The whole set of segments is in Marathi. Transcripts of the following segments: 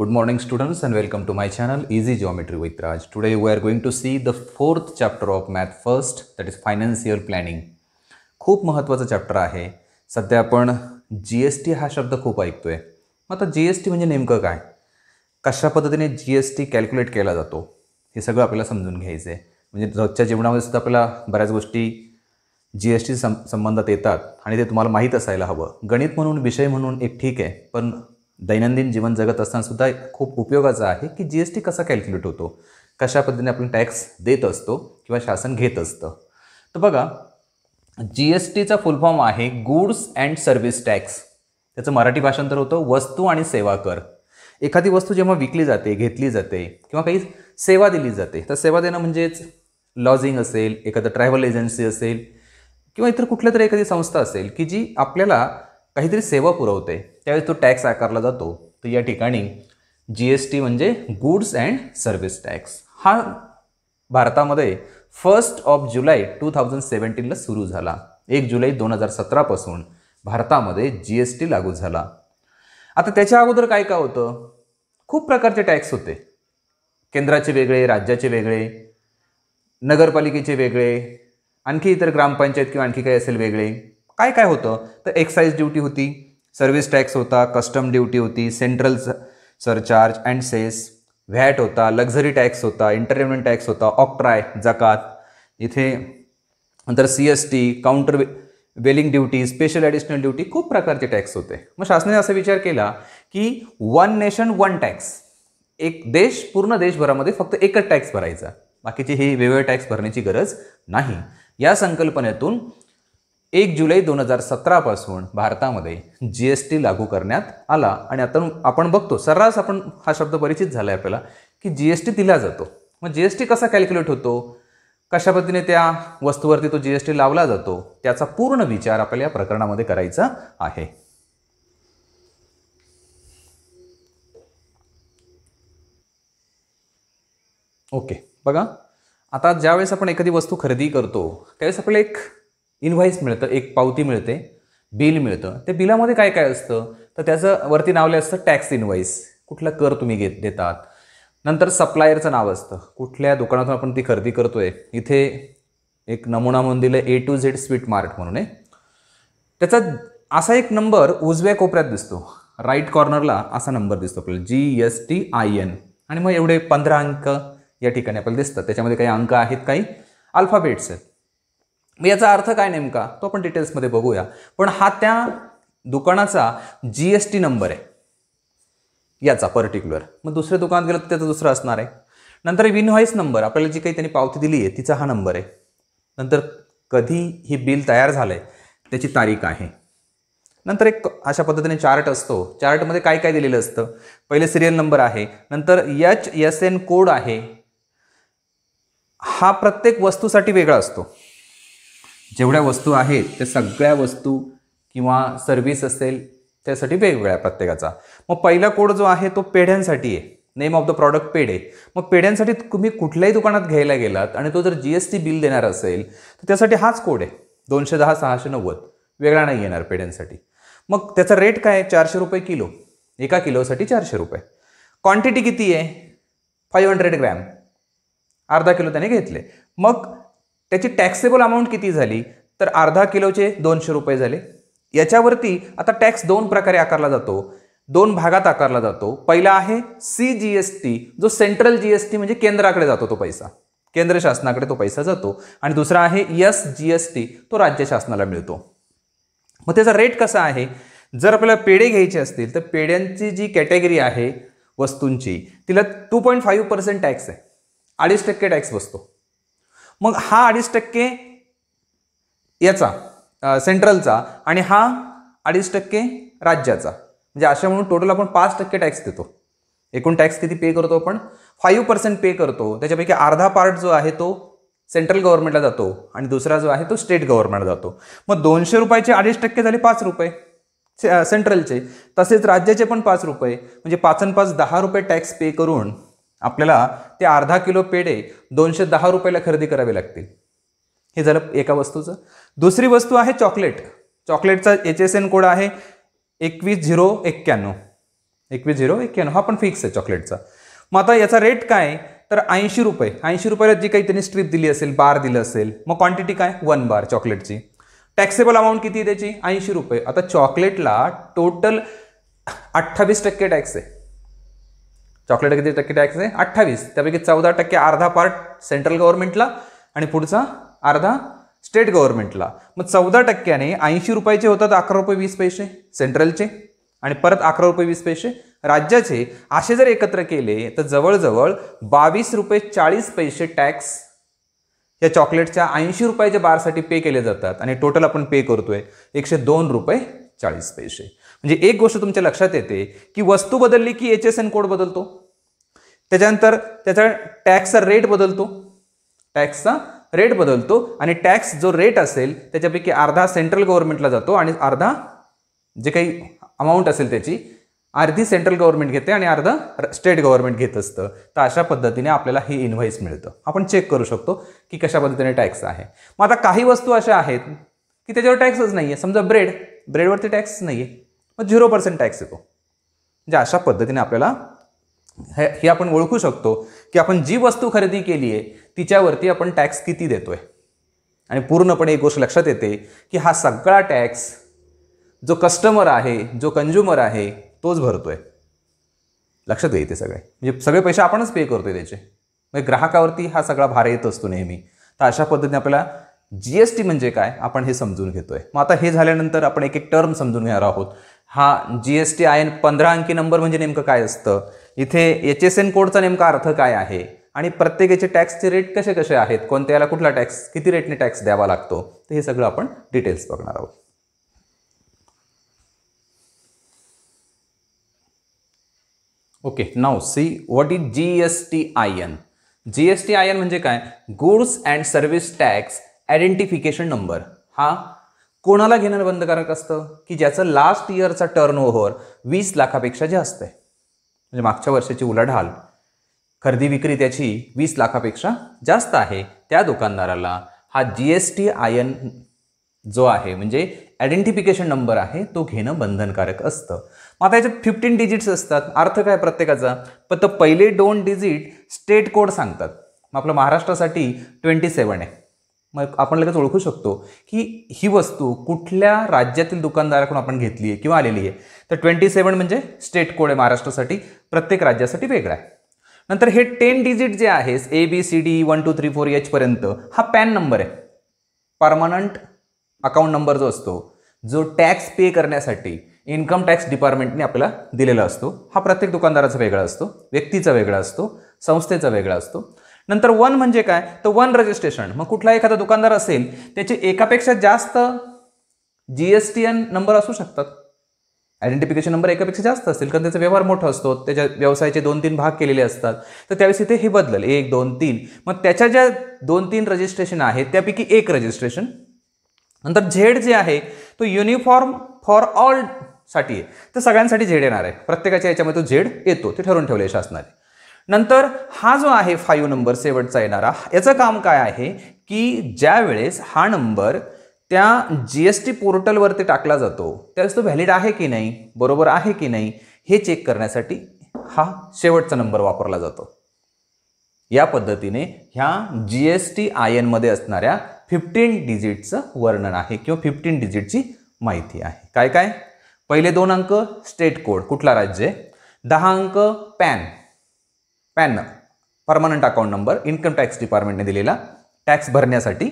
Good morning students and welcome to my channel Easy Geometry with Raj. Today we are going to see the fourth chapter of Math First, that is Financial Planning. खूप महत्त्वाचा चॅप्टर आहे. सध्या आपण GST हा शब्द खूप ऐकतोय. मग आता GST म्हणजे नेमकं काय? कशा पद्धतीने GST कॅल्क्युलेट केला जातो? हे सगळं आपल्याला समजून घ्यायचं आहे. म्हणजे रोजच्या जीवनामध्ये सुद्धा आपल्याला बऱ्याच गोष्टी GST संबंधात येतात आणि ते तुम्हाला माहीत असायला हवं. गणित म्हणून विषय म्हणून एक ठीक आहे, पण दैनंदिन जीवन जगत असताना सुद्धा खूप उपयोगाचं आहे की GST कसा कॅल्क्युलेट होतो, कशा पद्धतीने आपण टॅक्स देत असतो किंवा शासन घेत असतं. तर बघा, GSTचा फुल फॉर्म आहे गुड्स अँड सर्व्हिस टॅक्स. त्याचं मराठी भाषांतर होतं वस्तू आणि सेवा कर. एखादी वस्तू जेव्हा विकली जाते, घेतली जाते किंवा काही सेवा दिली जाते, तर सेवा देणं म्हणजेच लॉजिंग असेल, एखादं ट्रॅव्हल एजन्सी असेल किंवा इतर कुठल्या तरी एखादी संस्था असेल की जी आपल्याला काहीतरी सेवा पुरवते, त्यावेळेस तो टॅक्स आकारला जातो. तर या ठिकाणी GST म्हणजे गुड्स अँड सर्व्हिस टॅक्स हा भारतामध्ये 1 जुलै 2017ला सुरू झाला. 1 जुलै 2017 पासून भारतामध्ये GST लागू झाला. आता त्याच्या अगोदर काय काय होतं? खूप प्रकारचे टॅक्स होते. केंद्राचे वेगळे, राज्याचे वेगळे, नगरपालिकेचे वेगळे, आणखी इतर ग्रामपंचायत किंवा आणखी काही असेल वेगळे. काय काय होतं? तर एक्साईज ड्युटी होती, सर्व्हिस टॅक्स होता, कस्टम ड्युटी होती, central surcharge and cess, VAT होता, लक्झरी टॅक्स होता, एंटरटेनमेंट टॅक्स होता, ऑक्ट्राय, जकात, इथे नंतर CST, countervailing duty, special additional duty, खूप प्रकारचे टॅक्स होते. मग शासनाने असा विचार केला की वन नेशन वन टॅक्स, एक देश, पूर्ण देशभरामध्ये फक्त एकच टॅक्स भरायचा, बाकीचे हे वेगवेगळे टॅक्स भरण्याची गरज नाही. या संकल्पनेतून 1 जुलै 2017 पासून भारतामध्ये GST लागू करण्यात आला. आणि आता आपण बघतो, सर्रास आपण हा शब्द परिचित झाला आहे आपल्याला की GST दिला जातो. मग GST कसा कॅल्क्युलेट होतो, कशा पद्धतीने त्या वस्तूवरती तो GST लावला जातो, त्याचा पूर्ण विचार आपल्याला या प्रकरणामध्ये करायचा आहे. ओके, बघा, आता ज्यावेळेस आपण एखादी वस्तू खरेदी करतो त्यावेळेस आपल्याला एक इनव्हॉइस मिळतं, एक पावती मिळते, बिल मिळतं. त्या बिलामध्ये काय काय असतं? तर त्याचं वरती नावले असतं टॅक्स इनव्हॉइस, कुठला कर तुम्ही देतात. नंतर सप्लायरचं नाव असतं, कुठल्या दुकानातून आपण ती खरेदी करतोय. इथे एक नमुना म्हणून दिलं A to Z sweet mart म्हणून आहे. त्याचा असा एक नंबर उजव्या कोपऱ्यात दिसतो, राईट कॉर्नरला असा नंबर दिसतो आपल्याला, GSTIN. आणि मग एवढे 15 अंक या ठिकाणी आपल्याला दिसतात. त्याच्यामध्ये काही अंक आहेत, काही अल्फाबेट्स आहेत. मग याचा अर्थ काय नेमका तो आपण डिटेल्समध्ये बघूया. पण हा त्या दुकानाचा GST नंबर आहे, याचा पर्टिक्युलर. मग दुसऱ्या दुकानात गेलं तर त्याचा दुसरा असणार आहे. नंतर इनव्हॉइस नंबर, आपल्याला जी काही त्यांनी पावती दिली आहे तिचा हा नंबर आहे. नंतर कधी हे बिल तयार झालंय त्याची तारीख आहे. नंतर एक अशा पद्धतीने चार्ट असतो. चार्टमध्ये काय काय दिलेलं असतं? पहिले सिरियल नंबर आहे, नंतर HSN कोड आहे. हा प्रत्येक वस्तूसाठी वेगळा असतो. जेवढ्या वस्तू आहेत त्या सगळ्या वस्तू किंवा सर्व्हिस असेल त्यासाठी वेगवेगळ्या प्रत्येकाचा. मग पहिला कोड जो आहे तो पेढ्यांसाठी आहे, नेम ऑफ द प्रॉडक्ट पेढे. मग पेढ्यांसाठी तुम्ही कुठल्याही दुकानात घ्यायला गेलात आणि तो जर GST बिल देणार असेल तर त्यासाठी हाच कोड आहे, 210 690, वेगळा नाही येणार पेढ्यांसाठी. मग त्याचा रेट काय आहे? 400 रुपये किलो. एका किलोसाठी 400 रुपये. क्वांटिटी किती आहे? 500 ग्रॅम, अर्धा किलो त्याने घेतले. मग त्याची टॅक्सेबल अमाऊंट किती झाली? तर अर्धा किलोचे 200 रुपये झाले. याच्यावरती आता टॅक्स दोन प्रकारे आकारला जातो, दोन भागात आकारला जातो. पहिला आहे CGST, जो सेंट्रल GST म्हणजे केंद्राकडे जातो, तो पैसा केंद्र शासनाकडे तो पैसा जातो. आणि दुसरा आहे SGST, तो राज्य शासनाला मिळतो. मग त्याचा रेट कसा आहे? जर आपल्याला पेढे घ्यायचे असतील तर पेढ्यांची जी कॅटेगरी आहे वस्तूंची, तिला 2.5% टॅक्स आहे, 2.5% टॅक्स बसतो. मग हा 2.5% याचा सेंट्रलचा आणि हा 2.5% राज्याचा, म्हणजे अशा म्हणून टोटल आपण 5% टॅक्स देतो. एकूण टॅक्स किती पे करतो आपण? 5% पे करतो. त्याच्यापैकी अर्धा पार्ट जो आहे तो सेंट्रल गव्हर्नमेंटला जातो आणि दुसरा जो आहे तो स्टेट गव्हर्नमेंटला जातो. मग 200 रुपयाचे 2.5% झाले 5 रुपये सेंट्रलचे, तसेच राज्याचे पण 5 रुपये, म्हणजे 5 आणि 5 10 रुपये टॅक्स पे करून आपल्याला ते अर्धा किलो पेढे 210 रुपयाला खरेदी करावे लागतील. हे झालं एका वस्तूचं. दुसरी वस्तू आहे चॉकलेट. चॉकलेटचा HSN कोड आहे 21091. 21,091 हा पण फिक्स आहे चॉकलेटचा. मग आता याचा रेट काय, तर 80 रुपये. 80 रुपयाला जी काही त्यांनी स्ट्रीप दिली असेल, बार दिलं असेल, मग क्वांटिटी काय 1 बार चॉकलेटची. टॅक्सेबल अमाऊंट किती आहे त्याची 80 रुपये. आता चॉकलेटला टोटल 28% टॅक्स आहे. चॉकलेट किती टक्के टॅक्स आहे 28. त्यापैकी 14% अर्धा पार्ट सेंट्रल गव्हर्नमेंटला आणि पुढचा अर्धा स्टेट गव्हर्नमेंटला. मग 14%ने 80 रुपयाचे होतात 11 रुपये 20 पैसे सेंट्रलचे आणि परत 11 रुपये 20 पैसे राज्याचे. असे जर एकत्र केले तर जवळजवळ 22 रुपये 40 पैसे टॅक्स या चॉकलेटच्या 80 रुपयाच्या बारसाठी पे केले जातात आणि टोटल आपण पे करतोय 102 रुपये 40 पैसे. म्हणजे एक गोष्ट तुमच्या लक्षात येते की वस्तू बदलली की HSN कोड बदलतो, त्याच्यानंतर त्याचा टॅक्सचा रेट बदलतो आणि टॅक्स जो रेट असेल त्याच्यापैकी अर्धा सेंट्रल गव्हर्नमेंटला जातो आणि अर्धा जे काही अमाऊंट असेल त्याची अर्धी सेंट्रल गव्हर्नमेंट घेते आणि अर्धा स्टेट गव्हर्नमेंट घेत असतं. तर अशा पद्धतीने आपल्याला हे इनव्हॉइस मिळतं. आपण चेक करू शकतो की कशा पद्धतीने टॅक्स आहे. मग आता काही वस्तू अशा आहेत की त्याच्यावर टॅक्सच नाही आहे. समजा ब्रेडवरती टॅक्स नाही आहे, मग 0% टॅक्स येतो. म्हणजे अशा पद्धतीने आपल्याला हे आपण ओळखू शकतो की आपण जी वस्तू खरेदी केली आहे तिच्यावरती आपण टॅक्स किती देतोय. आणि पूर्णपणे एक गोष्ट लक्षात येते की हा सगळा टॅक्स जो कस्टमर आहे, जो कंझ्युमर आहे तोच भरतोय. लक्षात येते सगळे, म्हणजे सगळे पैसे आपणच पे करतोय त्याचे. म्हणजे ग्राहकावरती हा सगळा भार येत असतो नेहमी. तर अशा पद्धतीने आपल्याला GST म्हणजे काय आपण हे समजून घेतोय. मग आता हे झाल्यानंतर आपण एक एक टर्म समजून घेणार आहोत. हा GSTIN 15 अंकी नंबर म्हणजे नेमकं काय असतं, इथे HSN कोडचा नेमका अर्थ काय आहे आणि प्रत्येकाचे टॅक्सचे रेट कसे कसे आहेत, कोणत्याला कुठला टॅक्स किती रेटने टॅक्स द्यावा लागतो, तर हे सगळं आपण डिटेल्स बघणार आहोत. Okay, now see what is GSTIN. GSTIN म्हणजे काय, goods and service tax identification number. हा कोणाला घेणं बंधनकारक असतं की ज्याचं लास्ट इयरचा टर्नओव्हर 20 लाखापेक्षा जास्त आहे. म्हणजे मागच्या वर्षाची उलाढाल खरेदी विक्री त्याची 20 लाखापेक्षा जास्त आहे, त्या दुकानदाराला हा GSTIN जो आहे म्हणजे आयडेंटिफिकेशन नंबर आहे तो घेणं बंधनकारक असतं. मग आता याच्यात 15 डिजिट्स असतात. अर्थ काय प्रत्येकाचा, पण पहिले 2 डिजिट स्टेट कोड सांगतात. मग आपलं महाराष्ट्रासाठी 27 आहे. मग आपण लगेच ओळखू शकतो की ही वस्तू कुठल्या राज्यातील दुकानदाराकडून आपण घेतली आहे किंवा आलेली आहे. तर 27 म्हणजे स्टेट कोड आहे महाराष्ट्रासाठी, प्रत्येक राज्यासाठी वेगळा आहे. नंतर हे 10 डिजिट जे आहे ABCD 1 2 3 4 H पर्यंत हा पॅन नंबर आहे. परमनंट अकाउंट नंबर जो असतो, जो टॅक्स पे करण्यासाठी इन्कम टॅक्स डिपार्टमेंटने आपल्याला दिलेला असतो. हा प्रत्येक दुकानदाराचा वेगळा असतो, व्यक्तीचा वेगळा असतो, संस्थेचा वेगळा असतो. नंतर 1 म्हणजे काय, तर 1 रजिस्ट्रेशन. मग कुठला एखादा दुकानदार असेल त्याचे एकापेक्षा जास्त GSTN नंबर असू शकतात. आयडेंटिफिकेशन नंबर एकापेक्षा जास्त असतील कारण त्याचा व्यवहार मोठा असतो, त्याच्या व्यवसायाचे 2-3 भाग केलेले असतात. तर त्यावेळेस इथे हे बदलल 1 2 3. मग त्याच्या ज्या 2-3 रजिस्ट्रेशन आहेत त्यापैकी एक रजिस्ट्रेशन. नंतर झेड जे आहे तो युनिफॉर्म फॉर ऑल साठी आहे, तर सगळ्यांसाठी झेड येणार आहे. प्रत्येकाच्या याच्यामध्ये तो झेड येतो, ते ठरवून ठेवले शासनाने. नंतर हा जो आहे 5 नंबर शेवटचा येणारा, याचं काम काय आहे की ज्या वेळेस हा नंबर त्या GST पोर्टलवरती टाकला जातो त्यावेळेस तो व्हॅलिड आहे की नाही, बरोबर आहे की नाही हे चेक करण्यासाठी हा शेवटचा नंबर वापरला जातो. या पद्धतीने ह्या GSTIN मध्ये असणाऱ्या 15 डिजिटचं वर्णन आहे किंवा 15 डिजिटची माहिती आहे. काय काय, पहिले 2 अंक स्टेट कोड कुठला राज्य आहे, 10 अंक PAN permanent account number income tax डिपार्टमेंटने दिलेला टॅक्स भरण्यासाठी.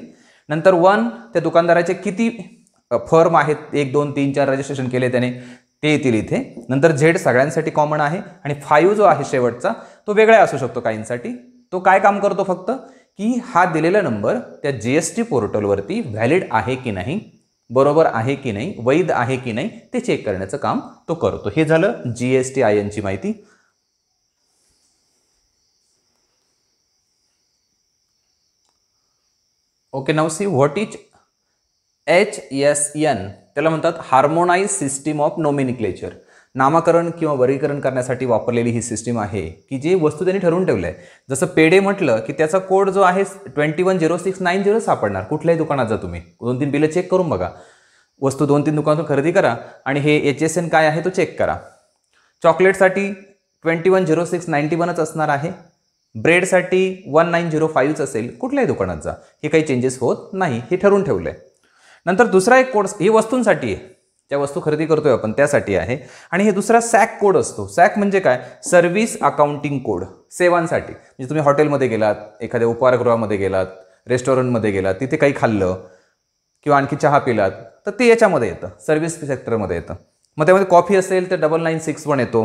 नंतर 1 त्या दुकानदाराचे किती फर्म आहेत, 1 2 3 4 रजिस्ट्रेशन केले त्याने, ते येतील इथे. नंतर झेड सगळ्यांसाठी कॉमन आहे आणि 5 जो आहे शेवटचा तो वेगळा असू शकतो काहींसाठी. तो काय काम करतो फक्त की हा दिलेला नंबर त्या GST पोर्टलवरती व्हॅलिड आहे की नाही, बरोबर आहे की नाही, वैध आहे की नाही ते चेक करण्याचं काम तो करतो. हे झालं GSTIN ची माहिती. Okay, now see what is HSN. त्याला म्हणतात हार्मोनाइज सिस्टीम ऑफ नोमेनिक्लेचर. नामकरण किंवा वर्गीकरण करण्यासाठी वापरलेली ही सिस्टीम आहे की जी वस्तू त्यांनी ठरवून ठेवलं आहे. जसं पेढे म्हटलं की त्याचा कोड जो आहे 210690 सापडणार. कुठल्याही दुकानात जा तुम्ही, 2-3 बिलं चेक करून बघा, वस्तू 2-3 दुकानातून खरेदी करा आणि हे HSN काय आहे तो चेक करा. चॉकलेटसाठी 210691च असणार आहे, ब्रेडसाठी 1905च असेल, कुठल्याही दुकानात जा, हे काही चेंजेस होत नाही, हे ठरवून ठेवलं आहे. नंतर दुसरा एक कोड ही वस्तूंसाठी आहे, ज्या वस्तू खरेदी करतोय आपण त्यासाठी आहे. आणि हे दुसरा सॅक कोड असतो. सॅक म्हणजे काय? सर्व्हिस अकाउंटिंग कोड, सेवांसाठी. म्हणजे तुम्ही हॉटेलमध्ये गेलात, एखाद्या उपहारगृहामध्ये गेलात, रेस्टॉरंटमध्ये गेलात, तिथे काही खाल्लं किंवा आणखी चहा पिलात तर ते याच्यामध्ये येतं, सर्व्हिस सेक्टरमध्ये येतं. मग त्यामध्ये कॉफी असेल तर 9961 येतो,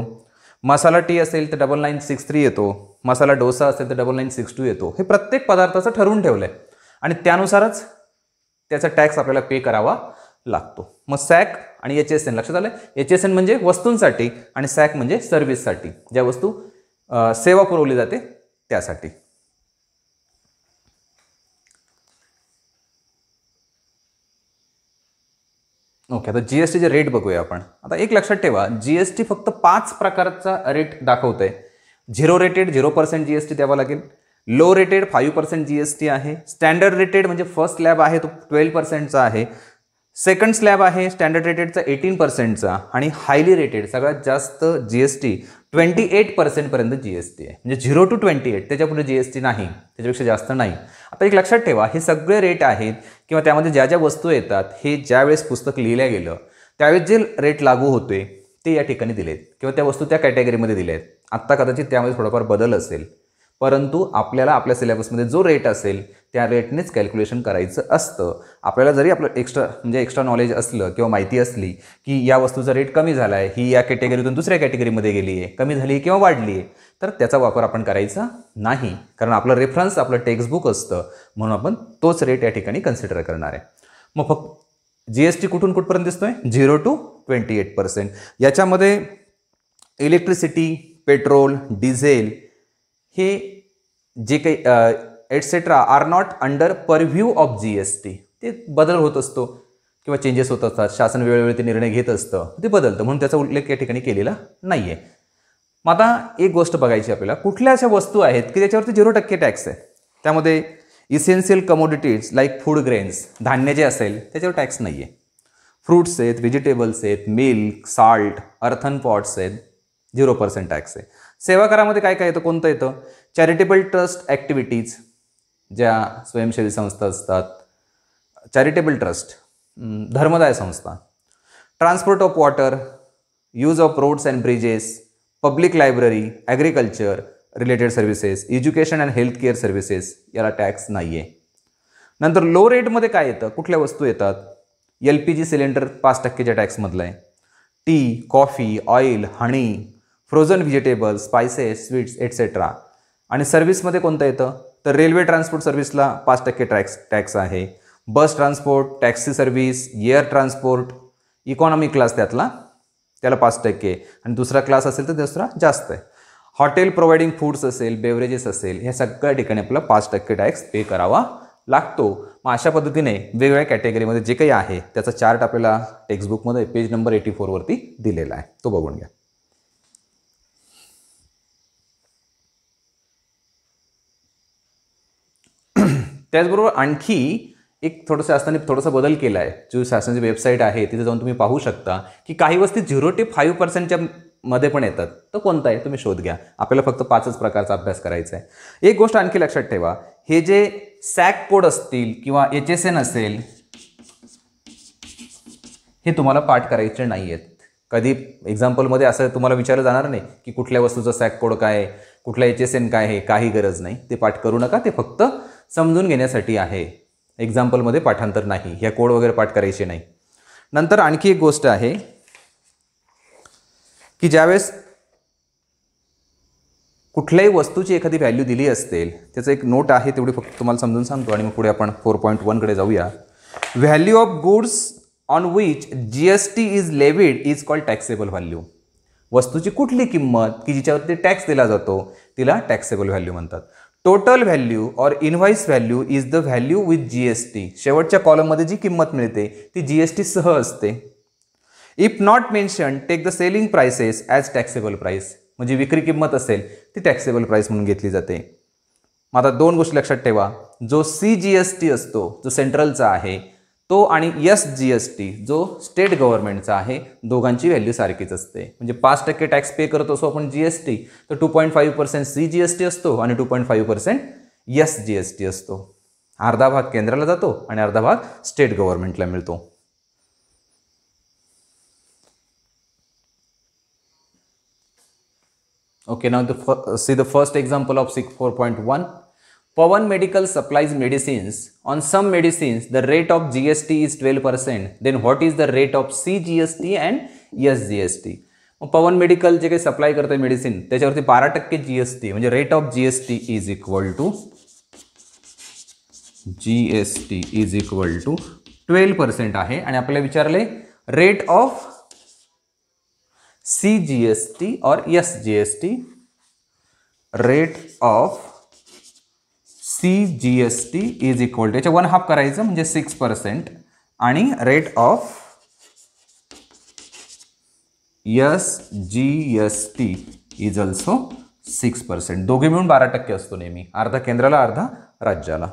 मसाला टी असेल तर 9963 येतो, मसाला डोसा असेल तर 9962 येतो. हे प्रत्येक पदार्थाचं ठरवून ठेवलं आहे आणि त्यानुसारच त्याचा टॅक्स आपल्याला पे करावा लागतो. मग सॅक आणि HSN लक्षात आलं. HSN म्हणजे वस्तूंसाठी आणि सॅक म्हणजे सर्व्हिससाठी, ज्या वस्तू सेवा पुरवली जाते त्यासाठी. ओके, आता GSTचे रेट बघूया आपण. आता एक लक्षात ठेवा, GST फक्त 5 प्रकारचा रेट दाखवतोय. 0 रेटेड 0% GST द्यावा लागेल, लो रेटेड 5% GST आहे, स्टँडर्ड रेटेड म्हणजे फर्स्ट स्लॅब आहे तो 12%चा आहे, सेकंड स्लॅब आहे स्टँडर्ड रेटेडचा 18%चा आणि हायली रेटेड सगळ्यात जास्त GST 28% पर्यंत GST आहे. म्हणजे 0 to 28 त्याच्यापुढे GST नाही, त्याच्यापेक्षा जास्त नाही. आता एक लक्षात ठेवा, हे सगळे रेट आहेत किंवा त्यामध्ये ज्या ज्या वस्तू येतात हे ज्यावेळेस पुस्तक लिहिल्या गेलं त्यावेळेस जे रेट लागू होते ते या ठिकाणी दिलेत किंवा त्या वस्तू त्या कॅटेगरीमध्ये दिल्या आहेत. आत्ता कदाचित त्यामध्ये थोडाफार बदल असेल, परंतु आपल्याला आपल्या सिलेबसमध्ये जो रेट असेल त्या रेटनेच कॅल्क्युलेशन करायचं असतं. आपल्याला जरी आपलं एक्स्ट्रा नॉलेज असलं किंवा माहिती असली की या वस्तूचा रेट कमी झाला आहे, ही या कॅटेगरीतून दुसऱ्या कॅटेगरीमध्ये गेली आहे, कमी झाली किंवा वाढली आहे, तर त्याचा वापर आपण करायचा नाही, कारण आपलं रेफरन्स आपलं टेक्स्टबुक असतं, म्हणून आपण तोच रेट या ठिकाणी कन्सिडर करणार आहे. मग फक्त GST कुठून कुठपर्यंत दिसतोय? 0 to 28%. याच्यामध्ये इलेक्ट्रिसिटी, पेट्रोल, डिझेल हे जे काही etcetera are not under purview of GST. ते बदल होत असतो किंवा चेंजेस होत असतात, शासन वेळोवेळी ते निर्णय घेत असतं, ते बदलतं, म्हणून त्याचा उल्लेख या ठिकाणी केलेला नाही आहे. मग आता एक गोष्ट बघायची आपल्याला, कुठल्या अशा वस्तू आहेत की त्याच्यावरती 0% टॅक्स आहे. त्यामध्ये essential commodities like food grains, धान्य जे असेल त्याच्यावर टॅक्स नाही आहे. फ्रूट्स आहेत, व्हेजिटेबल्स आहेत, मिल्क, साल्ट, अर्थन पॉट्स आहेत, 0% टॅक्स आहे. सेवा करामध्ये काय काय येतं? कोणतं येतं? चॅरिटेबल ट्रस्ट ॲक्टिव्हिटीज, ज्या स्वयंसेवी संस्था असतात, चॅरिटेबल ट्रस्ट, धर्मदाय संस्था, transport of water, use of roads and bridges, public library, agriculture related services, education and health care services, याला टॅक्स नाही आहे. नंतर लो रेटमध्ये काय येतं? कुठल्या वस्तू येतात? LPG सिलेंडर 5%च्या टॅक्समधलं आहे, tea, coffee, oil, honey, frozen vegetables, spices, sweets etcetera. आणि सर्व्हिसमध्ये कोणतं येतं? तर रेल्वे ट्रान्सपोर्ट सर्व्हिसला 5% टॅक्स आहे, bus transport, taxi service, air transport, economy class त्याला 5% आणि दुसरा क्लास असेल तर दुसरा जास्त आहे. हॉटेल प्रोव्हाइडिंग फूड्स असेल, बेवरेजेस असेल, ह्या सगळ्या ठिकाणी आपल्याला 5% टॅक्स पे करावा लागतो. मग अशा पद्धतीने वेगवेगळ्या कॅटेगरीमध्ये जे काही आहे त्याचा चार्ट आपल्याला टेक्स्टबुकमध्ये पेज नंबर 84 वरती दिलेला आहे, तो बघून घ्या. त्याचबरोबर आणखी एक शासनाने थोडासा बदल केला आहे, जो शासनाची वेबसाईट आहे तिथे जाऊन तुम्ही पाहू शकता की काही वस्तू 0 ते 5%च्या मध्ये पण येतात. तो कोणता आहे तुम्ही शोध घ्या. आपल्याला फक्त 5च प्रकारचा अभ्यास करायचा आहे. एक गोष्ट आणखी लक्षात ठेवा, हे जे सॅक कोड असतील किंवा HSN असेल हे तुम्हाला पाठ करायचे नाही आहेत. कधी एक्झाम्पलमध्ये असं तुम्हाला विचारलं जाणार नाही की कुठल्या वस्तूचा सॅक कोड काय, कुठला HSN काय आहे, काही गरज नाही. ते पाठ करू नका, ते फक्त समजून घेण्यासाठी आहे, एक्झाम्पलमध्ये पाठांतर नाही. ह्या कोड वगैरे पाठ करायचे नाही. नंतर आणखी एक गोष्ट आहे की ज्यावेळेस कुठल्याही वस्तूची एखादी व्हॅल्यू दिली असेल, त्याचं एक नोट आहे, तेवढी फक्त तुम्हाला समजून सांगतो आणि मग पुढे आपण 4.1 कडे जाऊया. Value of goods on which GST is levied is called taxable value. वस्तूची कुठली किंमत की जिच्यावरती टॅक्स दिला जातो तिला टॅक्सेबल व्हॅल्यू म्हणतात. Total value or invoice value is the value with GST. शेवटच्या कॉलममध्ये जी किंमत मिळते ती GST सह असते. If not mention take the selling prices as taxable price. म्हणजे विक्री किंमत असेल ती टॅक्सेबल प्राइस म्हणून घेतली जाते. मग आता 2 गोष्टी लक्षात ठेवा. जो CGST असतो, जो सेंट्रलचा आहे, तो आणि SGST जो स्टेट गव्हर्नमेंटचा आहे, दोघांची व्हॅल्यू सारखीच असते. म्हणजे 5% टॅक्स पे करत असो आपण GST, तर 2.5% CGST असतो आणि 2.5% SGST असतो. अर्धा भाग केंद्राला जातो आणि अर्धा भाग स्टेट गव्हर्नमेंटला मिळतो. Okay, now see the first example of 4.1. Pawan Medical supplies medicines. On some medicines, the rate of GST is 12%. Then what is the rate of CGST and SGST? Pawan medical जे काही सप्लाय करते मेडिसिन त्याच्यावरती 12% GST म्हणजे rate of GST is equal to 12% आहे. आणि आपल्याला विचारले रेट ऑफ CGST और SGST. Rate of CGST is equal to 1/2 करायचं म्हणजे 6% आणि rate of SGST is also 6%. दोघे मिळून 12% असतो नेहमी, अर्धा केंद्राला अर्धा राज्याला.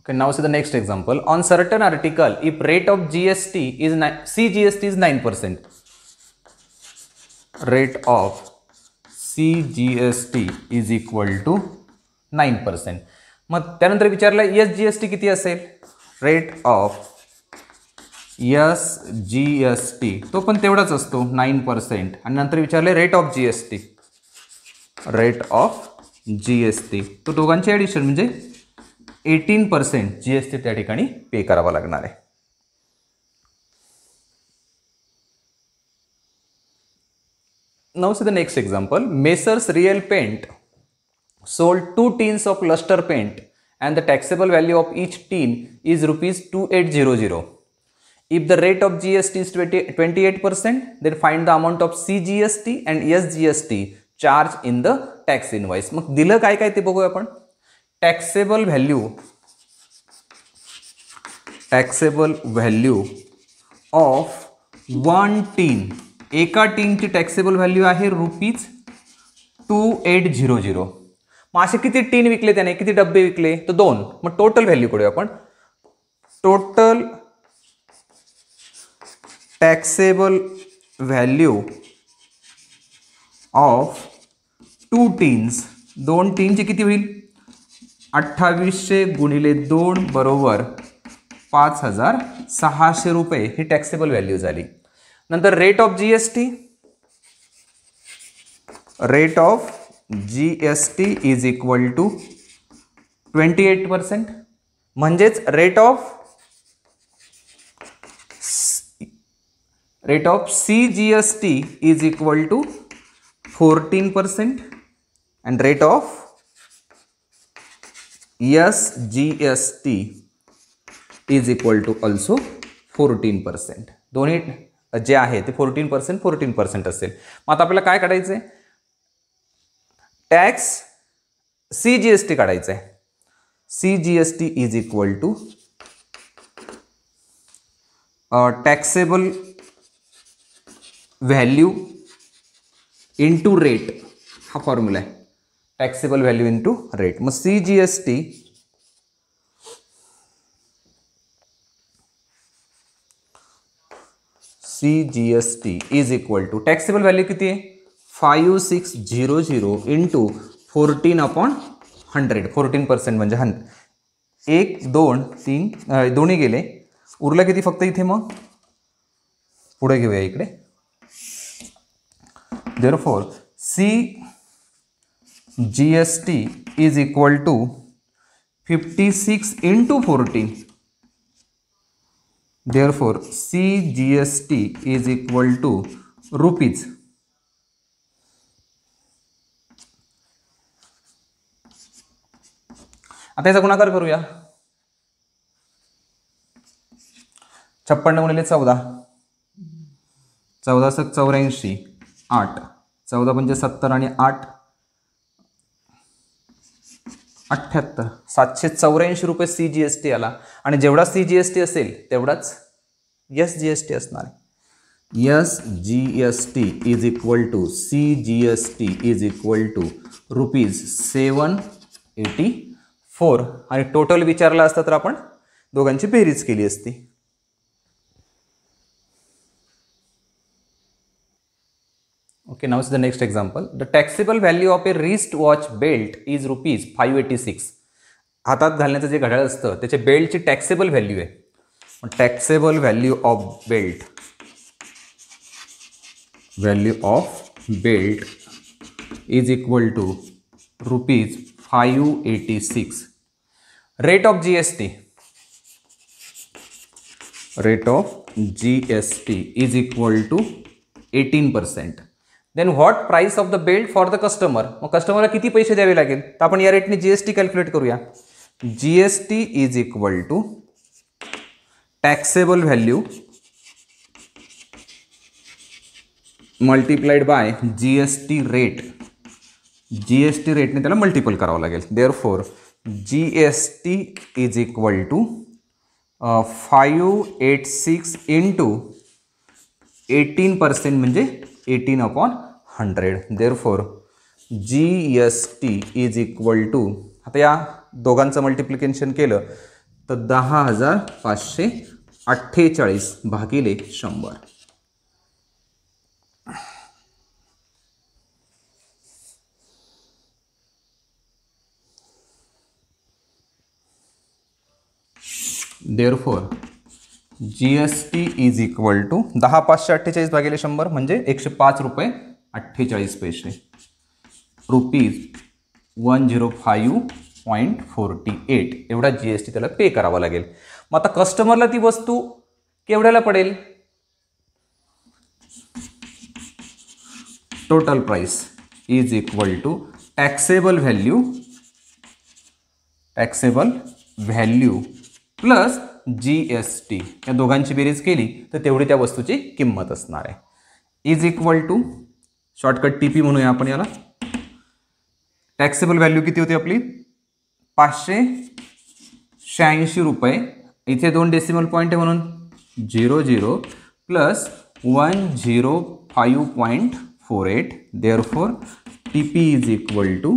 Okay, now see the next example. On certain article, if rate of CGST is 9%. Rate of CGST is equal to 9%. मग त्यानंतर विचारलं SGST किती असेल? रेट ऑफ SGST तो पण तेवढाच असतो 9%. आणि नंतर विचारले rate of GST. Rate of GST तो दोघांचे ॲडिशन म्हणजे 18% GST त्या ठिकाणी पे करावा लागणार आहे. Now see the next example. Messrs Real Paint sold 2 tins of luster paint and the taxable value of each tin is rupees 2800. If the rate of GST is 28%, then find the amount of CGST and SGST charged in the tax invoice. मग दिलं काय काय ते बघूया आपण. टॅक्सेबल व्हॅल्यू ऑफ 1 टीन. एका टीनची टॅक्सेबल व्हॅल्यू आहे रुपीज 2800. मग असे किती टीन विकले त्याने, किती डब्बे विकले, तर 2. मग टोटल व्हॅल्यू करूया आपण. Total taxable value of 2 teens. 2 टीनचे किती होईल? 2800 गुणिले 2 बरोबर 5600 रुपये ही टॅक्सेबल व्हॅल्यू झाली. नंतर rate of GST. Rate of GST is equal to 28%. म्हणजेच rate of CGST is equal to 14% and rate of SGST is equal to also 14%. दोन्ही जे आहे ते 14% असेल. मग आता आपल्याला काय काढायचं आहे? टॅक्स CGST काढायचं आहे. CGST is equal to taxable value into rate हा फॉर्म्युला आहे. Taxable value into rate. मग CGST is equal to taxable value किती आहे? 5600 इंटू 14/100. 14% म्हणजे 1 2 3 दोन्ही गेले, उरला किती फक्त इथे. मग पुढे घेऊया इकडे. Therefore CGST is equal to 56 into 14. Therefore CGST is equal to rupees. आता याचा गुणाकार करूया. 56 गुणिले 14, 14 × 84, 8, 14 × 70 आणि 8 78, 784 रुपये CGST आला. आणि जेवढा CGST असेल तेवढाच SGST असणार. SGST is equal to CGST is equal to rupees 784. 4 आणि टोटल विचारला असता तर आपण दोघांची बेरीज केली असती. Okay, now is the next example. The taxable value of a wrist watch belt is ₹586. हातात घालण्याचं जे घड्याळ असतं त्याच्या बेल्टची टॅक्सेबल व्हॅल्यू आहे. Taxable value of belt is equal to ₹586. Rate of GST is equal to 18%. Then what price of the belt for the customer. मग कस्टमरला किती पैसे द्यावे लागेल तर आपण या रेटने जीएसटी कॅल्क्युलेट करूया. GST is equal to taxable value multiplied by GST rate. GST रेटने त्याला मल्टिपल करावं लागेल. Therefore GST is equal to 586 into 18% म्हणजे 18/100. Therefore GST is equal to, आता या दोघांचं मल्टिप्लिकेशन केलं तर 10,548 भागिले 100. Therefore GST is equal to 10,548 भागिले 100 म्हणजे ₹105.48. ₹105.48 एवढा GST त्याला पे करावा लागेल. मग आता कस्टमरला ती वस्तू केवढ्याला पडेल. Total price is equal to taxable value plus GST. या दोघांची बेरीज केली तर तेवढी त्या वस्तूची किंमत असणार आहे. Is equal to shortcut TP म्हणूया आपण याला. टॅक्सेबल व्हॅल्यू किती होती आपली ₹586. इथे 2 डेसिमल पॉईंट आहे म्हणून 00 plus 105.48. Therefore TP is equal to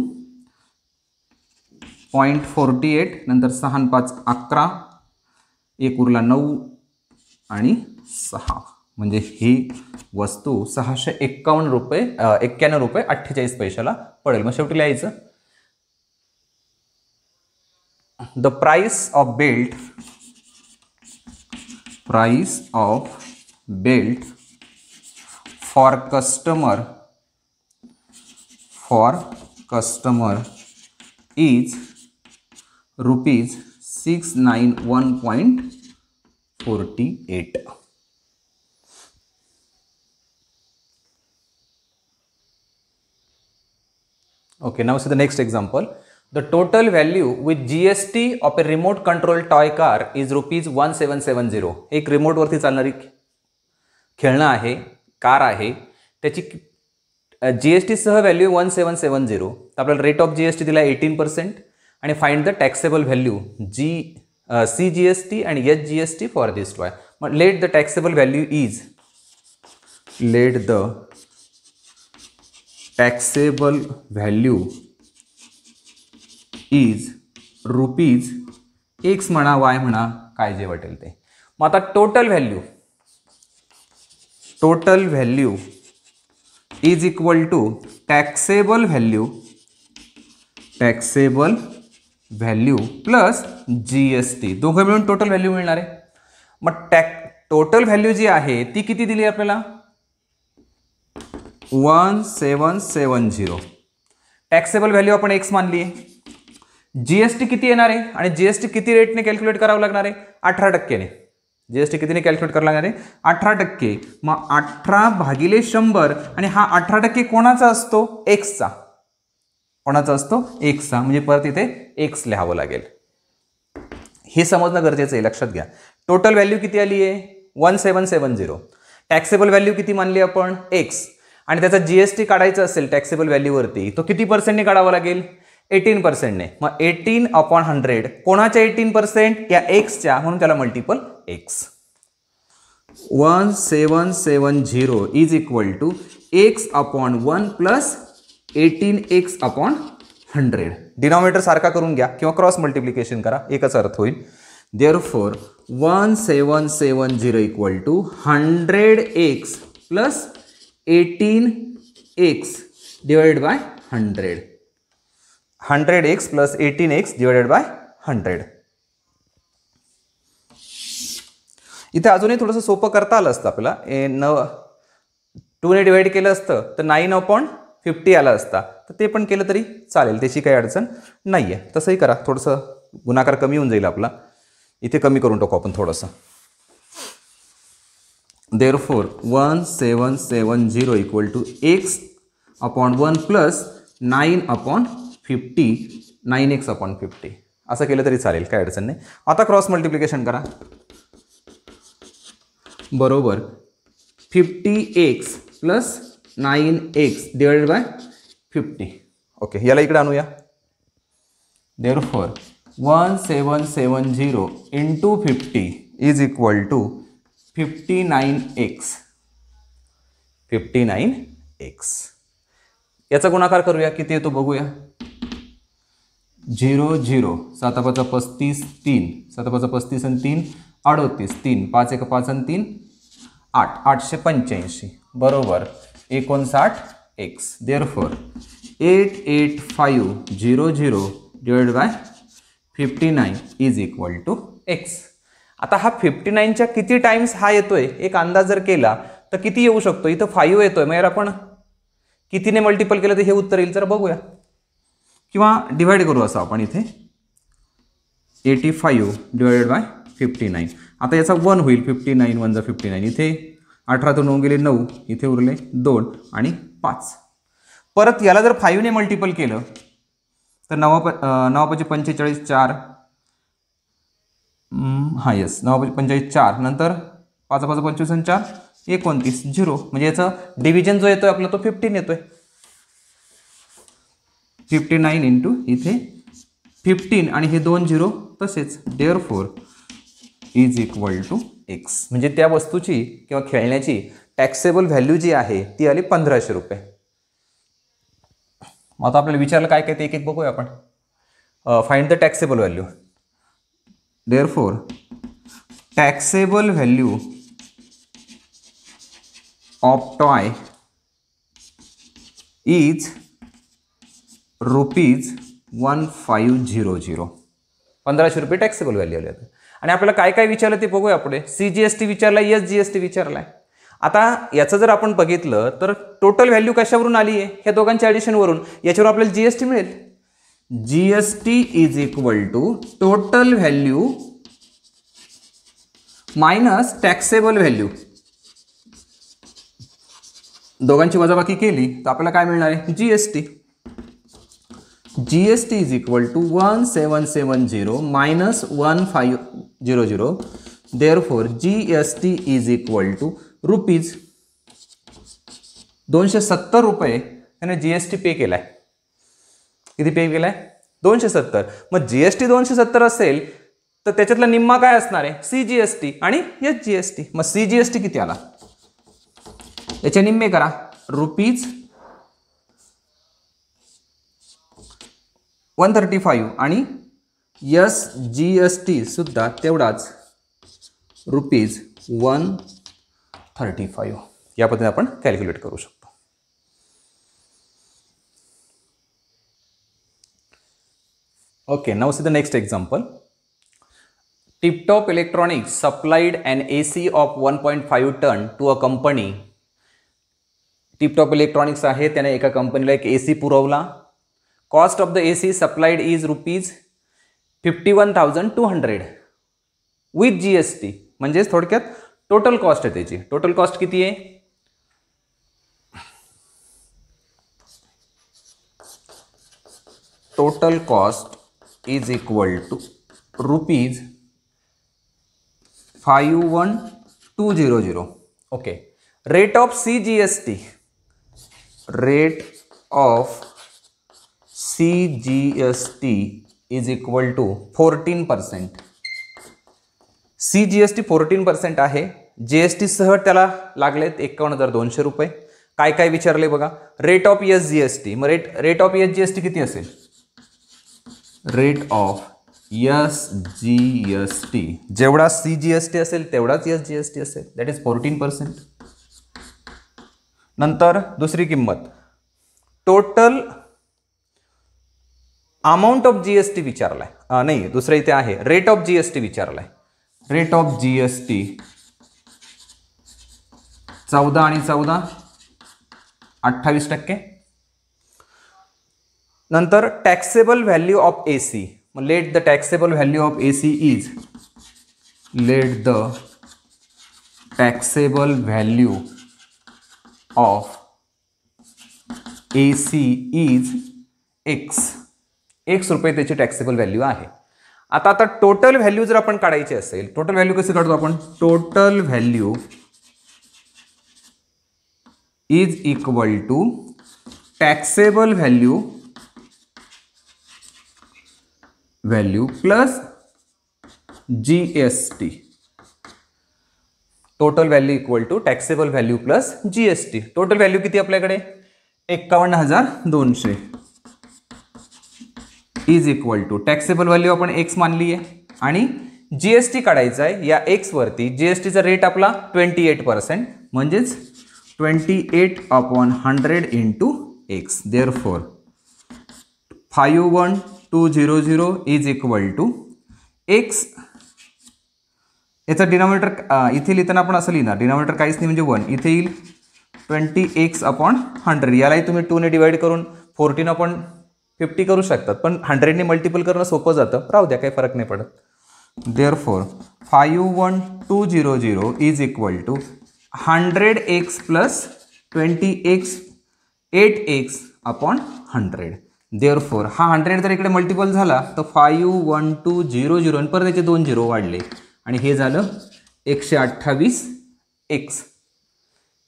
0.48 नंतर 6 आणि 5 11, 1 उरला 9 आणि 6 म्हणजे ही वस्तू ₹651.48 पडेल. मग शेवटी लिहायचं the price of belt for customer is ₹691.48. Okay, now see the next example. The total value with GST of a remote control toy car is ₹1770. एक रिमोट वरती चालणारी खेळणं आहे, कार आहे, त्याची GST सह व्हॅल्यू 1770. तर आपल्याला रेट ऑफ GST दिला 18% आणि find the taxable value CGST आणि HGST फॉर दिस टॉय. मग late the taxable value is ₹X म्हणा Y म्हणा काय जे वाटेल ते. मग आता total value is equal to taxable value plus GST. दोघं मिळून टोटल व्हॅल्यू मिळणार आहे. मग टोटल व्हॅल्यू जी आहे ती किती दिली आपल्याला 1770. टॅक्सेबल व्हॅल्यू आपण X मानली आहे. GST किती येणार आहे आणि GST किती रेटने कॅल्क्युलेट करावं लागणार आहे 18%ने. GST कितीने कॅल्क्युलेट करावं लागणार आहे 18%. मग 18 भागिले 100 आणि हा 18% कोणाचा असतो Xचा. कोणाचा असतो Xचा म्हणजे परत इथे X लिहावं लागेल. हे समजणं गरजेचं आहे, लक्षात घ्या. टोटल व्हॅल्यू किती आली आहे 1770. टॅक्सेबल व्हॅल्यू किती मानली आपण X आणि त्याचा GST काढायचा असेल टॅक्सेबल व्हॅल्यूवरती तो किती पर्सेंटने काढावा लागेल 18%ने. मग 18/100 कोणाच्या 18% या Xच्या म्हणून त्याला multiple X. 1770 is equal to X/1 plus 18X/100. Denominator सारखा करून घ्या किंवा क्रॉस मल्टिप्लिकेशन करा, एकच अर्थ होईल. Therefore 1770 equal to 100x plus 18x divided by 100. 100x plus 18x divided by 100. इथे अजूनही थोडंसं सोपं करता आलं असतं आपल्याला. 2 ने डिवाइड केलं असतं तर 9/50 आला असता, तर ते पण केलं तरी चालेल, त्याची काही अडचण नाही आहे. तसंही करा, थोडंसं गुणाकार कमी होऊन जाईल आपला. इथे कमी करून टाकू आपण थोडंसं. Therefore 1770 equal to x upon 1 plus 9/50 9x/50 असं केलं तरी चालेल, काय अडचण नाही. आता क्रॉस मल्टिप्लिकेशन करा. बरोबर 50x plus 9x divided by 50. Okay, याला इकडे आणूया. Therefore 1770 into 50 is equal to 59x. 59x. याचा गुणाकार करूया, किती येतो बघूया. 0 0 7 5 35 3 7 5 35 आणि 3 38 3 5 1 5 आणि 3 8 885 बरोबर 59x. Therefore 88500 divide by 59 is equal to x. आता हा 59च्या किती टाइम्स हा येतोय एक अंदाज जर केला तर किती येऊ शकतो. इथं 5 येतोय, मग आपण कितीने मल्टिपल केलं तर हे उत्तर येईल, जरा बघूया. किंवा डिवाइड करू असं आपण इथे 85 डिवाइडेड बाय 59. आता याचा 1 होईल. 59 1 59. इथे 18तून होऊन गेले 9, इथे उरले 2 आणि 5. परत याला जर 5 ने मल्टिपल केलं तर 9 45 4 हां येस 9 45 4 नंतर 5 5 25 आणि 4 29 0. म्हणजे याचा डिव्हिजन जो येतोय आपला तो 15 येतोय. 59 इंटू इथे 15 आणि हे 2 0 तसेच. Therefore is equal to x. म्हणजे त्या वस्तूची किंवा खेळण्याची टॅक्सेबल व्हॅल्यू जी आहे ती आली 1500 रुपये. मग आता आपल्याला विचारलं काय काय ते एक एक बघूया आपण. Find the taxable value. Therefore taxable value of toy is ₹1500. 1500 रुपये टॅक्सेबल व्हॅल्यू आले. आणि आपल्याला काय काय विचारलं ते बघूया पुढे. CGST विचारला, SGST विचारलाय. आता याचं जर आपण बघितलं तर टोटल व्हॅल्यू कशावरून आली आहे, ह्या दोघांच्या ॲडिशनवरून. याच्यावर आपल्याला GST मिळेल. GST is equal to total value minus taxable value. दोघांची वजाबाकी केली तर आपल्याला काय मिळणार आहे, GST. GST is equal to 1770 minus 1500. Therefore, GST is equal to rupees 270 रुपये त्याने GST पे केलाय. किती पे केलाय, 270. मग GST 270 असेल तर त्याच्यातला निम्मा काय असणार आहे, CGST आणि SGST. मग CGST किती आला, याचे निम्मे करा. ₹135 आणि SGST सुद्धा तेवढाच ₹135. या पद्धतीने आपण कॅल्क्युलेट करू शकतो. Okay, now see the next example. Tiptop Electronics supplied an AC of 1.5 ton to a company. Tiptop Electronics आहे, त्याने एका कंपनीला एक AC पुरवला. Cost of the AC supplied is ₹51,200 with GST. म्हणजेच थोडक्यात टोटल कॉस्ट आहे त्याची. टोटल कॉस्ट किती आहे, total cost is equal to ₹51,200. Okay, rate of CGST, rate of CGST is equal to 14%. CGST 14% आहे. GST सह त्याला लागलेत 51,200 रुपये. काय काय विचारले बघा. रेट ऑफ SGST, मग रेट ऑफ SGST किती असेल, रेट ऑफ SGST, जेवढा CGST असेल तेवढाच SGST असेल, दॅट इज 14%. नंतर दुसरी किंमत, टोटल अमाऊंट ऑफ GST विचारलाय, नाही दुसरं इथे आहे रेट ऑफ GST विचारलाय. रेट ऑफ GST 14 आणि 14 28%. नंतर taxable value of AC, let the taxable value of AC is, let the taxable value of AC is X रुपये त्याची टॅक्सेबल व्हॅल्यू आहे. आता टोटल व्हॅल्यू जर आपण काढायची असेल, टोटल व्हॅल्यू कशी काढतो आपण, total value is equal to taxable value plus GST. Total value equal to taxable value plus GST. Total value किती आपल्याकडे 51,200 is equal to taxable value आपण X मानली आहे आणि GST काढायचा आहे. या X वरती GSTचा रेट आपला 28%, म्हणजेच 28/100 into X. Therefore 51,200 is equal to X. याचा डिनॉमिनेटर इथे लिहिताना आपण असं लिहिणार, डिनॉमिनेटर काहीच नाही म्हणजे 1, इथे येईल 20x/100. यालाही तुम्ही 2 ने डिवाइड करून 14/50 करू शकतात, पण 100 ने मल्टिपल करणं सोपं जातं, राहू द्या काही फरक नाही पडत. Therefore 51,200 is equal to 100x plus 20x 8x/100. Therefore हा 100 जर इकडे मल्टिपल झाला तर 51,200 आणि परत त्याचे 2 झिरो वाढले आणि हे झालं 128x.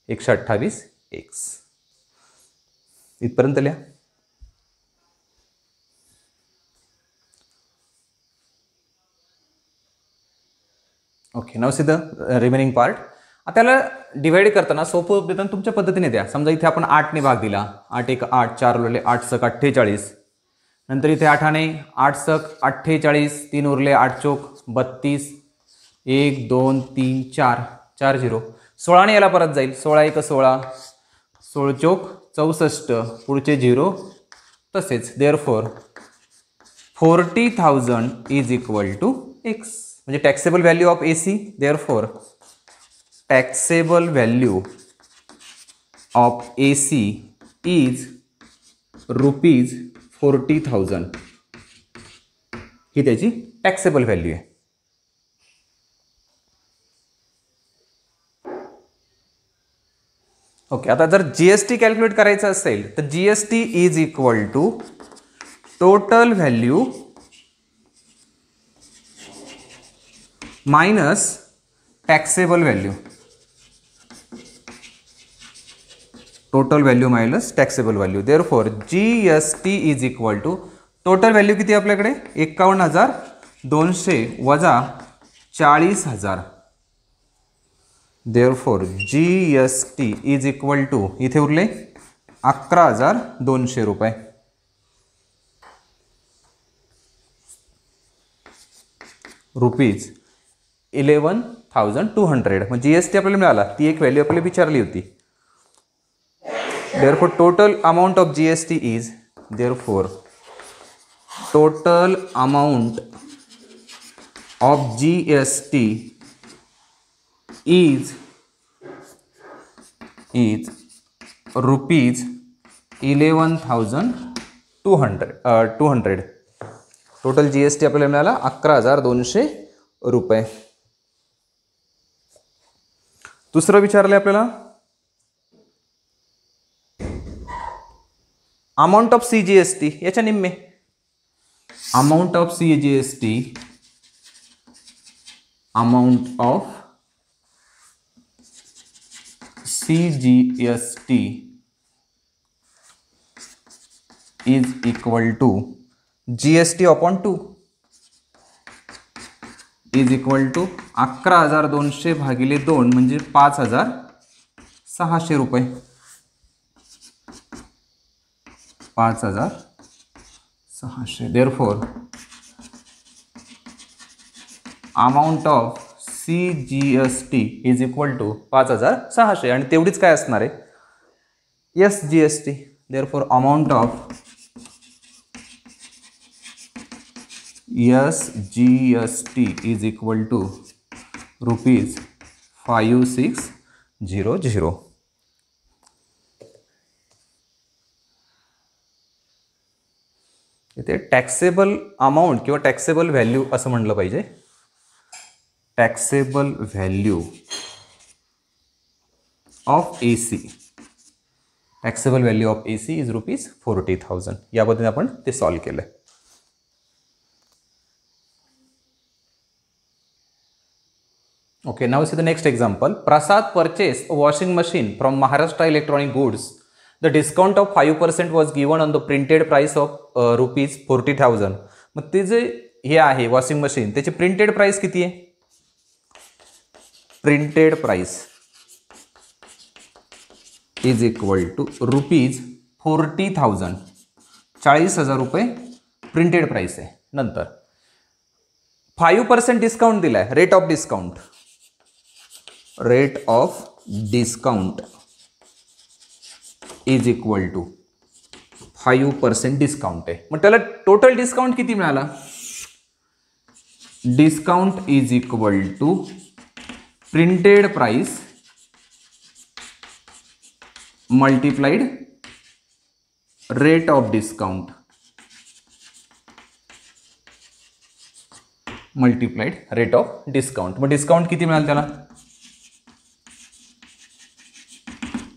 128x इथपर्यंत लिहा. Okay, now see the remaining part. आता याला डिवाइड करताना सोपं देताना तुमच्या पद्धतीने द्या. समजा इथे आपण 8 ने भाग दिला, 8 1 8, 4 उरले 8 सक 48. नंतर इथे 8 ने 8 सक 48, 3 उरले 8 चोक 32, 1 2 3 4 4 0. 16 ने याला परत जाईल, 16 1 16, 16 चोक 64, पुढचे 0 तसेच. Therefore 40,000 is equal to X. म्हणजे taxable value of AC, therefore taxable value of AC is ₹40,000. ही त्याची टॅक्सेबल व्हॅल्यू आहे. ओके, आता जर GST कॅल्क्युलेट करायचं असेल तर GST is equal to total value minus taxable value. Total value minus taxable value. Therefore GST is equal to total value किती आपल्याकडे 51,200 वजा 40,000. Therefore GST is equal to इथे उरले 11,200 रुपये. रुपीज 11,200. मग GST आपल्याला मिळाला, ती एक व्हॅल्यू आपल्याला विचारली होती. Therefore total amount of GST is, therefore total amount of GST is rupees 11,200. Total GST आपल्याला मिळाला 11,200 रुपये. दुसरं विचारले आपल्याला अमाऊंट ऑफ CGST, याच्या निम्मे. Amount of CGST, amount of CGST is equal to GST upon 2 is equal to 11,200 भागिले 2 म्हणजे 5,600 रुपये. 5,600. Therefore amount of CGST is equal to 5,600 आणि तेवढीच काय असणार आहे SGST. Therefore amount of SGST is equal to ₹5600. इथे टॅक्सेबल अमाऊंट किंवा टॅक्सेबल व्हॅल्यू असं म्हटलं पाहिजे. Taxable value of AC, taxable value of AC is ₹40,000. या पद्धतीने आपण ते सॉल्व्ह केलं. Okay, now see the next example. Prasad purchased a washing machine from Maharashtra Electronic Goods. The discount of 5% was given on the printed price of ₹40,000. मग ते जे हे आहे वॉशिंग मशीन त्याची प्रिंटेड प्राइस किती आहे? Printed price is equal to ₹40,000. 40,000 रुपये प्रिंटेड प्राइस आहे. नंतर 5% डिस्काउंट दिलाय. Rate of discount is equal to 5% discount आहे. मग त्याला टोटल डिस्काउंट किती मिळाला? Discount is equal to printed price multiplied rate of discount multiplied rate of discount. मग डिस्काउंट किती मिळालं त्याला?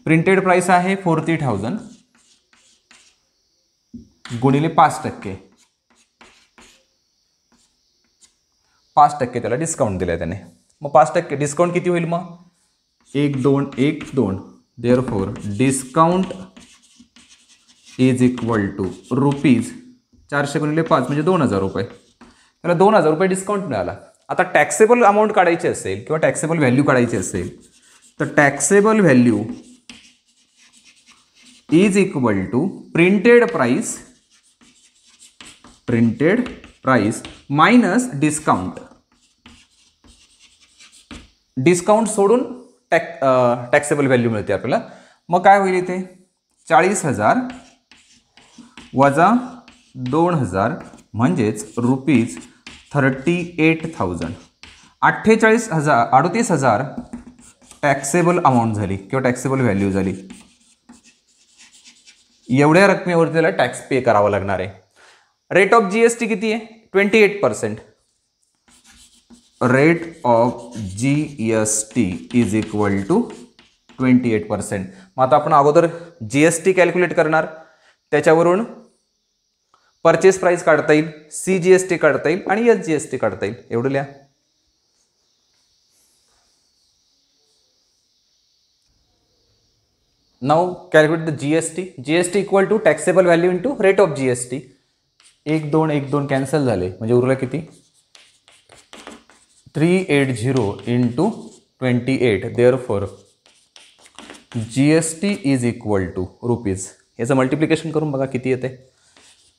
प्रिंटेड प्राइस आहे 40,000 गुणिले 5%. 5% त्याला डिस्काउंट दिलाय त्याने. मग 5% डिस्काउंट किती होईल? मग 1,2,1,2. Therefore discount is equal to ₹400 गुणिले 5 म्हणजे 2,000 रुपये. त्याला 2,000 रुपये डिस्काउंट मिळाला. आता टॅक्सेबल अमाऊंट काढायची असेल किंवा टॅक्सेबल व्हॅल्यू काढायची असेल तर taxable value is equal to printed price minus discount. Discount सोडून टॅक्सेबल व्हॅल्यू मिळते आपल्याला. मग काय होईल इथे? 40,000 वजा 2,000 म्हणजेच ₹38,000. 38,000 टॅक्सेबल अमाऊंट झाली किंवा टॅक्सेबल व्हॅल्यू झाली. एवढ्या रकमेवरती त्याला टॅक्स पे करावा लागणार आहे. रेट ऑफ GST किती आहे? 28%. Rate of GST is equal to 28%. मग आता आपण अगोदर GST कॅल्क्युलेट करणार. त्याच्यावरून परचेस प्राइस काढता येईल, CGST काढता येईल आणि SGST काढता येईल. एवढं लिहा. Now calculate the GST. GST equal to taxable value into rate of GST. 1, 2, 1, 2 cancel झाले म्हणजे उरलं किती? 380 into 28. Therefore GST is equal to rupees. याचं मल्टिप्लिकेशन करून बघा किती येते.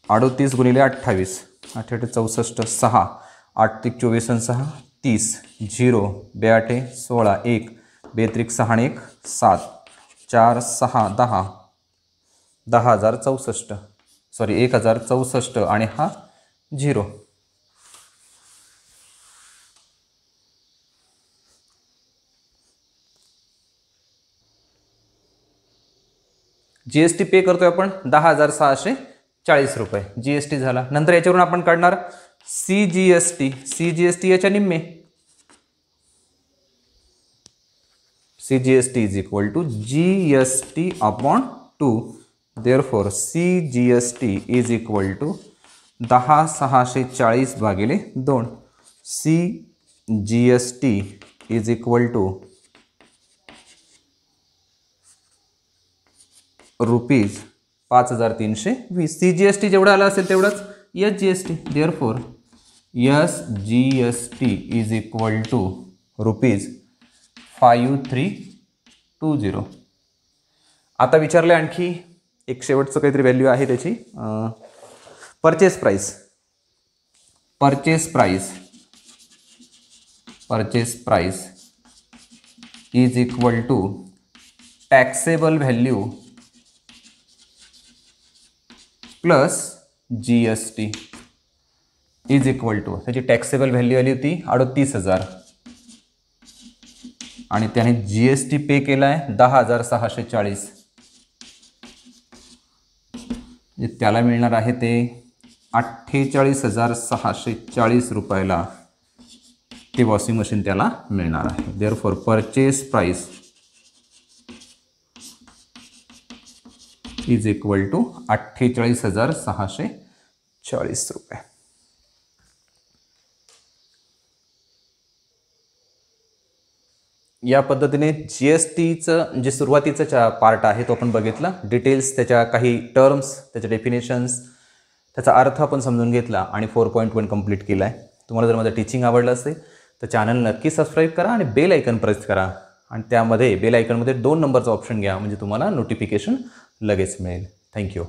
38 गुणिले 28. 8 64 6 8 3 24 आणि 6 30 0 2 8 16 1 2 3 6 1 7 4 6 10 10,064 सॉरी 1,064 आणि हा 0. GST पे करतोय आपण 10,640 रुपये GST झाला. नंतर याच्यावरून आपण काढणार CGST याच्या निम्मे. CGST is equal to GST upon 2. Therefore CGST is equal to 10,640 भागिले 2. CGST is equal to rupees 5,320. CGST जेवढा आला असेल तेवढाच SGST. Therefore SGST is equal to rupees 5320. आता विचारले आणखी एक शेवटचं काहीतरी व्हॅल्यू आहे त्याची. Purchase price purchase price is equal to taxable value plus GST is equal to, त्याची टॅक्सेबल व्हॅल्यू आली होती 38,000 आणि त्याने GST पे केला आहे 10,640, त्याला मिळणार आहे ते 48,640 रुपयाला ते वॉशिंग मशीन त्याला मिळणार आहे. Therefore purchase price is equal to 48,640 रुपये. या पद्धतीने GSTचं जे सुरुवातीचं पार्ट आहे तो आपण बघितला. डिटेल्स, त्याच्या काही टर्म्स, त्याच्या डेफिनेशन्स, त्याचा अर्थ आपण समजून घेतला आणि 4.1 कंप्लीट केला आहे. तुम्हाला जर माझं टीचिंग आवडलं असेल तर चॅनल नक्की सबस्क्राईब करा आणि बेल आयकन प्रेस करा आणि त्यामध्ये बेल आयकनमध्ये 2 नंबरचा ऑप्शन घ्या म्हणजे तुम्हाला नोटिफिकेशन लगेच मिळेल. थँक्यू.